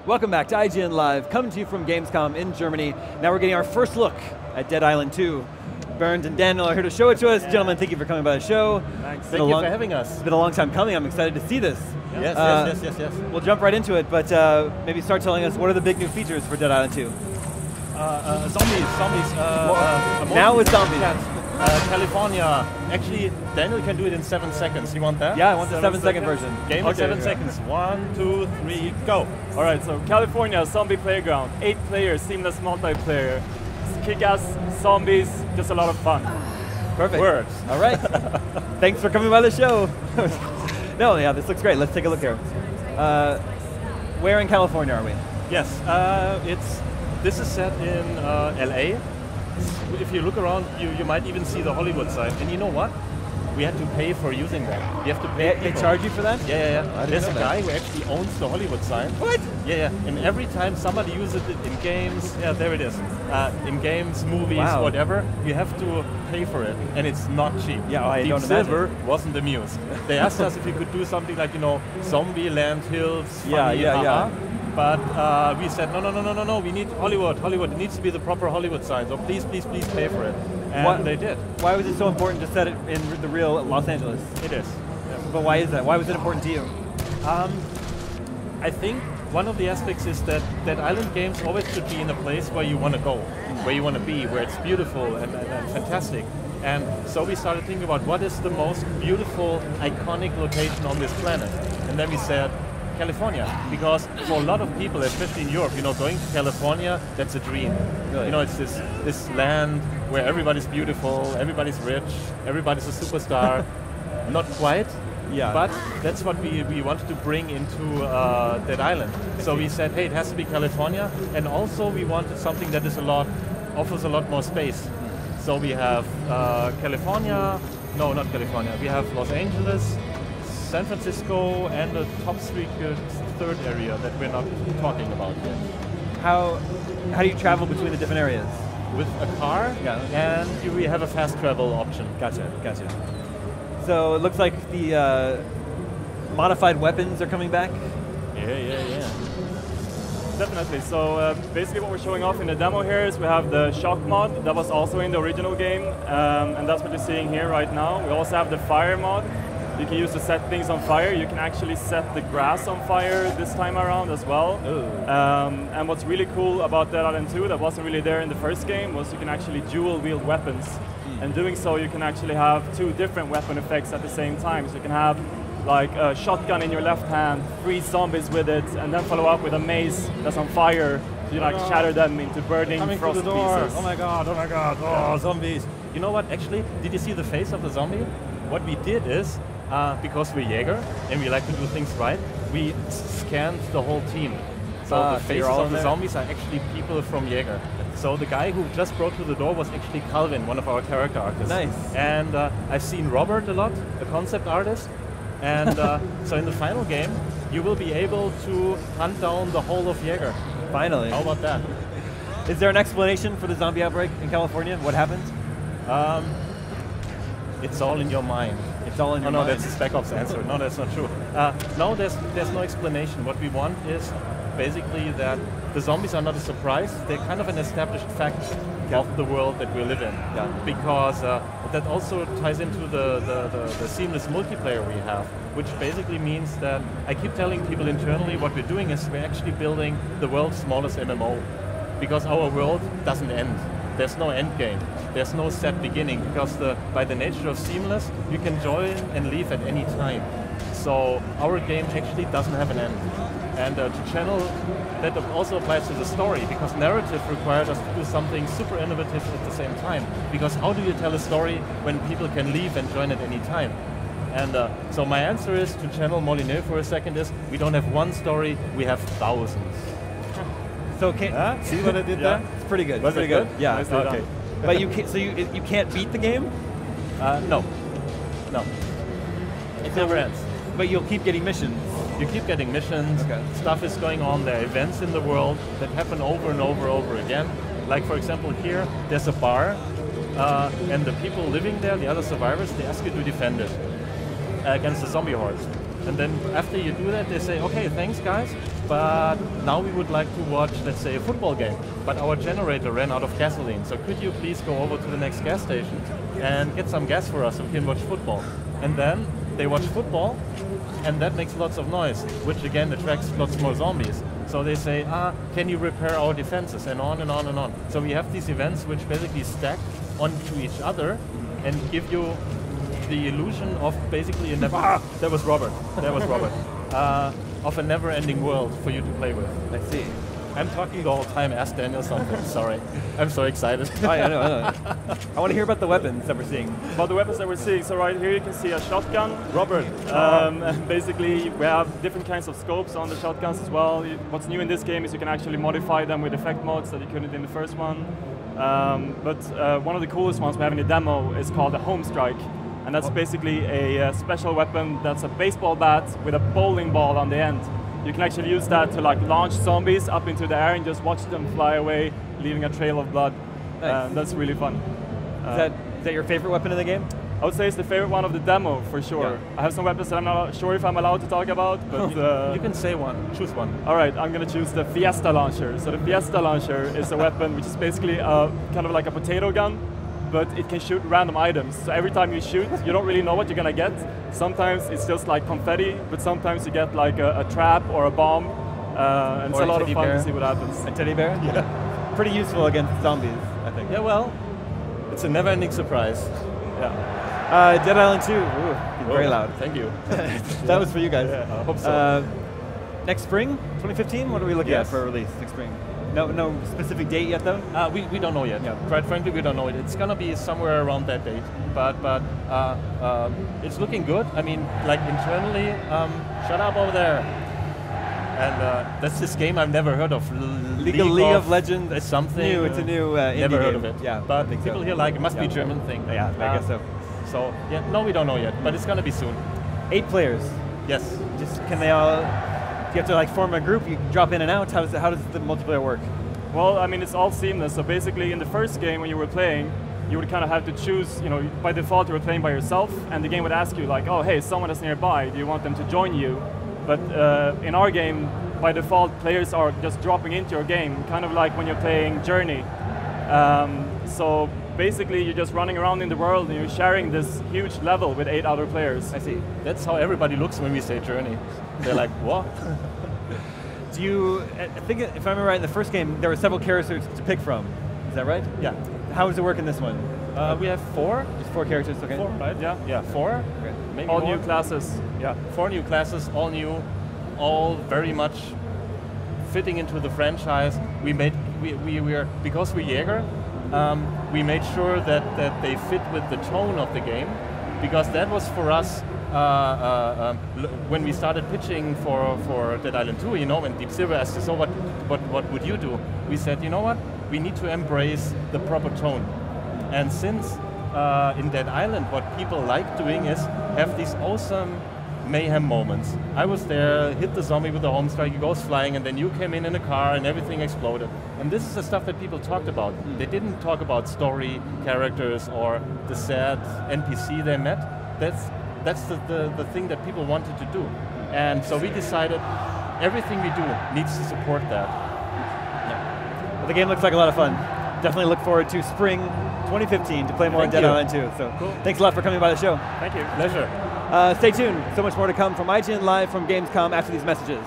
Welcome back to IGN Live, coming to you from Gamescom in Germany. Now we're getting our first look at Dead Island 2. Burns and Daniel are here to show it to us. Yeah. Gentlemen, thank you for coming by the show. Thanks. Thank you for having us. It's been a long time coming. I'm excited to see this. Yes. We'll jump right into it, but maybe start telling us what are the big new features for Dead Island 2? Zombies. Now with zombies. California. Actually, Daniel can do it in 7 seconds. You want that? Yeah, I want the 7-second version. Game in 7 seconds. 1, 2, 3, go. All right, so California, zombie playground. 8 players, seamless multiplayer. Kick-ass zombies, just a lot of fun. Perfect. Works. All right. Thanks for coming by the show. No, yeah, this looks great. Let's take a look here. Where in California are we? Yes, this is set in LA. If you look around, you might even see the Hollywood sign. And you know what? We had to pay for using that. You have to pay. They charge you for that? Yeah. There's a guy who actually owns the Hollywood sign. What? Yeah. And every time somebody uses it in games, yeah, there it is. In games, movies, whatever, you have to pay for it, and it's not cheap. Yeah, I don't Silver imagine. wasn't amused. They asked us if we could do something like, Zombie Land Hills. Funny, yeah. But we said, no, we need Hollywood. It needs to be the proper Hollywood sign, so please pay for it. And they did. Why was it so important to set it in the real Los Angeles? It is. Yeah. But why is that? Why was it important to you? I think one of the aspects is that island games always should be in a place where you want to go, where you want to be, where it's beautiful and fantastic. And so we started thinking about what is the most beautiful, iconic location on this planet. And then we said, California, because for a lot of people, especially in Europe, going to California, that's a dream. Really? It's this land where everybody's beautiful, everybody's rich, everybody's a superstar. Not quite, but that's what we wanted to bring into that island. So we said, hey, it has to be California, and also we wanted something that offers a lot more space. So we have California, no, not California, we have Los Angeles, San Francisco, and the top third area that we're not talking about yet. How do you travel between the different areas? With a car, and we have a fast travel option. Gotcha. So it looks like the modified weapons are coming back? Yeah. Definitely. So basically what we're showing off in the demo here is we have the shock mod that was also in the original game, and that's what you're seeing here right now. We also have the fire mod. You can use to set things on fire. You can actually set the grass on fire this time around as well. And what's really cool about Dead Island 2 that wasn't really there in the first game was you can actually dual wield weapons. And doing so, you can actually have 2 different weapon effects at the same time. So you can have like a shotgun in your left hand, 3 zombies with it, and then follow up with a mace that's on fire. So you shatter them into burning frost pieces. Oh my god, oh, zombies. You know what, actually, did you see the face of the zombie? What we did is, because we're Jaeger and we like to do things right, we scanned the whole team. So the faces of the zombies are actually people from Jaeger. So the guy who just broke through the door was actually Calvin, one of our character artists. Nice. And I've seen Robert a lot, a concept artist. And so in the final game, you will be able to hunt down the whole of Jaeger. Finally. How about that? Is there an explanation for the zombie outbreak in California? What happened? It's all in your mind. It's all in your mind. No, that's the Spec Ops answer. No, that's not true. No, there's no explanation. What we want is basically that the zombies are not a surprise. They're kind of an established fact of the world that we live in. Yeah. Because that also ties into the seamless multiplayer we have, which basically means that I keep telling people internally what we're doing is we're actually building the world's smallest MMO. Because our world doesn't end. There's no end game. There's no set beginning, because by the nature of seamless, you can join and leave at any time. So our game actually doesn't have an end. And to channel, that also applies to the story, because narrative required us to do something super innovative at the same time. Because how do you tell a story when people can leave and join at any time? And so my answer is, to channel Molyneux for a second, is we don't have one story, we have thousands. So see what I did there? It's pretty good. Was it good? Yeah. Nicely okay. But you can't beat the game? No. It never ends. But you'll keep getting missions. You keep getting missions. Okay. Stuff is going on. There are events in the world that happen over and over again. Like, for example, here there's a bar, and the people living there, the other survivors, they ask you to defend it against the zombie hordes. And then after you do that, they say, okay, thanks guys, but now we would like to watch, let's say, a football game, but our generator ran out of gasoline, so could you please go over to the next gas station and get some gas for us so we can watch football? And then they watch football, and that makes lots of noise, which again attracts lots more zombies. So they say, can you repair our defenses, and on and on and on. So we have these events which basically stack onto each other and give you the illusion of basically a never... that was Robert. That was Robert. Of a never-ending world for you to play with. I see. I'm talking the whole time. Ask Daniel something. Sorry. I'm so excited. Oh, I know. I want to hear about the weapons that we're seeing. About the weapons that we're seeing, so right here you can see a shotgun. Robert. Basically, we have different kinds of scopes on the shotguns as well. What's new in this game is you can actually modify them with effect modes that you couldn't in the first one. But one of the coolest ones we have in the demo is called a home strike. And that's basically a special weapon that's a baseball bat with a bowling ball on the end. You can actually use that to like launch zombies up into the air and just watch them fly away, leaving a trail of blood. Nice. That's really fun. Is that your favorite weapon in the game? I would say it's the favorite one of the demo, for sure. Yeah. I have some weapons that I'm not sure if I'm allowed to talk about, but... you can say one. Choose one. All right, I'm going to choose the Fiesta Launcher. So the Fiesta Launcher is a weapon which is basically kind of like a potato gun, but it can shoot random items. So every time you shoot, you don't really know what you're going to get. Sometimes it's just like confetti, but sometimes you get like a trap or a bomb. And it's a lot of fun to see what happens. A teddy bear? Yeah. Pretty useful against zombies, I think. Yeah, well, it's a never-ending surprise. Yeah. Dead Island 2, ooh, very loud. Thank you. That was for you guys. Yeah, I hope so. Next spring, 2015, what are we looking at for a release next spring? No specific date yet, though? We don't know yet. Yeah. Quite frankly, we don't know it. It's going to be somewhere around that date. But it's looking good. I mean, like internally, shut up over there. And that's this game I've never heard of. League of Legends. It's something new. It's a new indie never heard game. of it. Yeah, but people here like it. Must be a German thing. Yeah, I guess so. So yeah, no, we don't know yet. But it's going to be soon. 8 players. Yes. Just can they all? Do you have to like form a group? You drop in and out. How does the multiplayer work? Well, I mean, it's all seamless. So basically, in the first game when you were playing, you would kind of have to choose. You know, by default you were playing by yourself, and the game would ask you like, oh, hey, someone is nearby. Do you want them to join you? But in our game, by default, players are just dropping into your game, kind of like when you're playing Journey. So basically, you're just running around in the world and you're sharing this huge level with 8 other players. I see. That's how everybody looks when we say Journey. They're like, what? Do you, I think if I remember right, in the first game, there were several characters to pick from. Is that right? Yeah. How does it work in this one? We have 4. Just 4 characters, okay. 4, right? Yeah. Yeah, 4. Okay. Maybe all more. new classes. Yeah, 4 new classes, all new, all very much fitting into the franchise. We are because we're Jäger, we made sure that they fit with the tone of the game, because that was for us when we started pitching for Dead Island 2, you know, when Deep Silver asked us, so what would you do? We said, you know what, we need to embrace the proper tone. And since in Dead Island, what people like doing is have these awesome mayhem moments. I was there, hit the zombie with a home strike, he goes flying, and then you came in a car and everything exploded. And this is the stuff that people talked about. They didn't talk about story, characters, or the sad NPC they met. That's the thing that people wanted to do. And so we decided everything we do needs to support that. Yeah. Well, the game looks like a lot of fun. Definitely look forward to spring 2015 to play more on Dead Island 2. So cool. Thanks a lot for coming by the show. Thank you. Pleasure. Stay tuned. So much more to come from IGN Live from Gamescom after these messages.